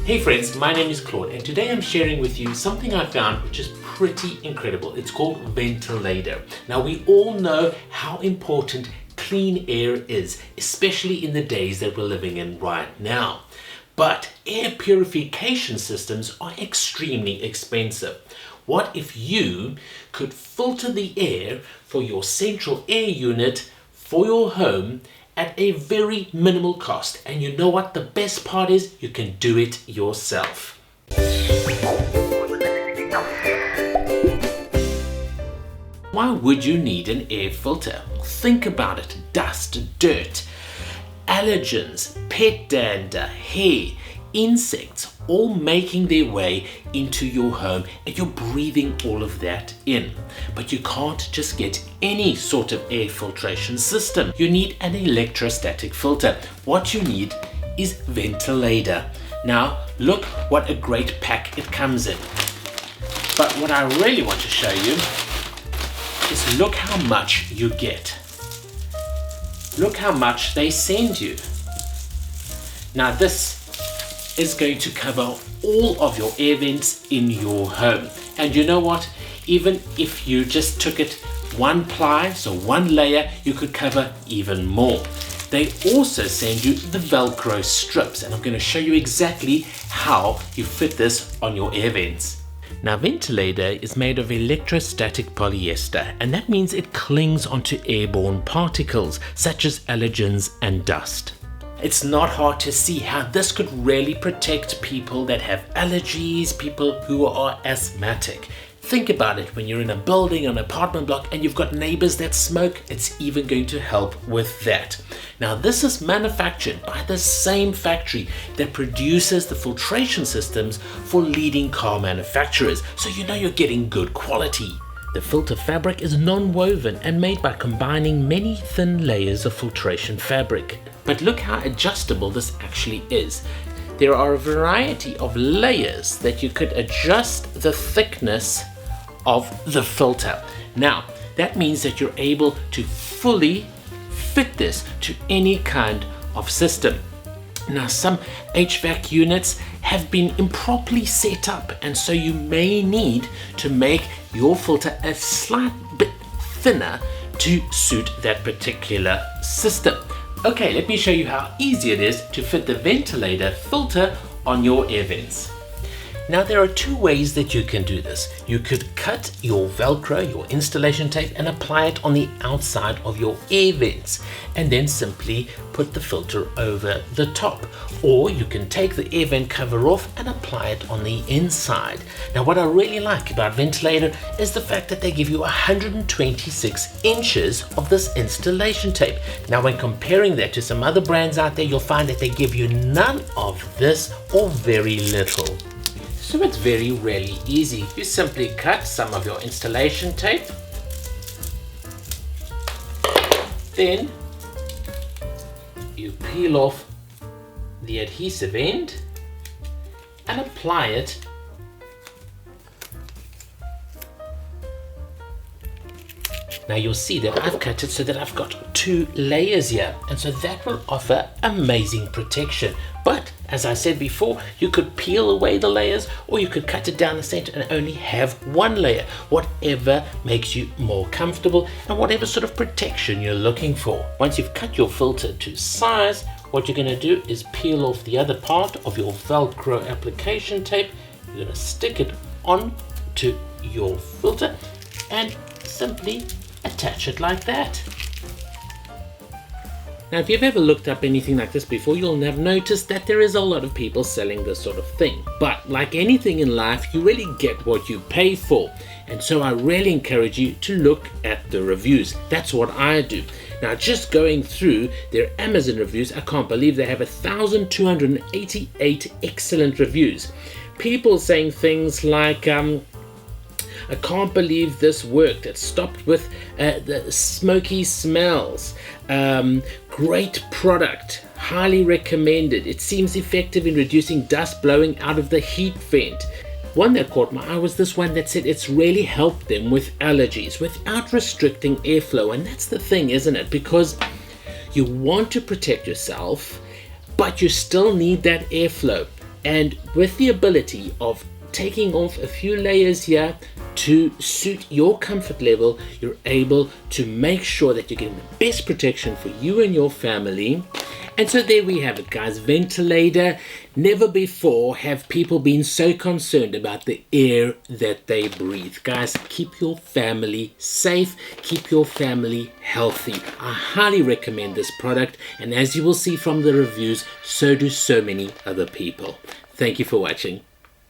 Hey friends, my name is Claude and today I'm sharing with you something I found which is pretty incredible. It's called Ventilaider. Now we all know how important clean air is, especially in the days that we're living in right now. But air purification systems are extremely expensive. What if you could filter the air for your central air unit for your home at a very minimal cost? And you know what the best part is? You can do it yourself. Why would you need an air filter? Think about it. Dust, dirt, allergens, pet dander, hair, insects, all making their way into your home and you're breathing all of that in. But you can't just get any sort of air filtration system. You need an electrostatic filter. What you need is Ventilaider. Now look what a great pack it comes in. But what I really want to show you is look how much you get. Look how much they send you. Now this is going to cover all of your air vents in your home. And you know what? Even if you just took it one ply, so one layer, you could cover even more. They also send you the Velcro strips, and I'm going to show you exactly how you fit this on your air vents. Now Ventilaider is made of electrostatic polyester, and that means it clings onto airborne particles such as allergens and dust. It's not hard to see how this could really protect people that have allergies, people who are asthmatic. Think about it, when you're in a building, an apartment block, and you've got neighbors that smoke, it's even going to help with that. Now this is manufactured by the same factory that produces the filtration systems for leading car manufacturers, so you know you're getting good quality. The filter fabric is non-woven and made by combining many thin layers of filtration fabric. But look how adjustable this actually is. There are a variety of layers that you could adjust the thickness of the filter. Now, that means that you're able to fully fit this to any kind of system. Now, some HVAC units have been improperly set up, and so you may need to make your filter a slight bit thinner to suit that particular system. Okay, let me show you how easy it is to fit the Ventilaider filter on your air vents. Now there are two ways that you can do this. You could cut your Velcro, your installation tape, and apply it on the outside of your air vents and then simply put the filter over the top. Or you can take the air vent cover off and apply it on the inside. Now what I really like about Ventilaider is the fact that they give you 126 inches of this installation tape. Now when comparing that to some other brands out there, you'll find that they give you none of this or very little. So it's really easy. You simply cut some of your installation tape, then you peel off the adhesive end and apply it Now you'll see that I've cut it so that I've got 2 layers here, and so that will offer amazing protection. But as I said before, you could peel away the layers, or you could cut it down the center and only have 1 layer, whatever makes you more comfortable and whatever sort of protection you're looking for. Once you've cut your filter to size, what you're going to do is peel off the other part of your Velcro application tape. You're going to stick it on to your filter and simply attach it like that. Now, if you've ever looked up anything like this before, you'll have noticed that there is a lot of people selling this sort of thing. But like anything in life, you really get what you pay for. And so I really encourage you to look at the reviews. That's what I do. Now, just going through their Amazon reviews, I can't believe they have 1,288 excellent reviews. People saying things like, I can't believe this worked. It stopped with the smoky smells. Great product. Highly recommended. It seems effective in reducing dust blowing out of the heat vent. One that caught my eye was this one that said it's really helped them with allergies without restricting airflow. And that's the thing, isn't it? Because you want to protect yourself, but you still need that airflow. And with the ability of taking off a few layers here to suit your comfort level, you're able to make sure that you're getting the best protection for you and your family. And so there we have it, guys. Ventilaider. Never before have people been so concerned about the air that they breathe. Guys, keep your family safe, keep your family healthy. I highly recommend this product, and as you will see from the reviews, so do so many other people. Thank you for watching.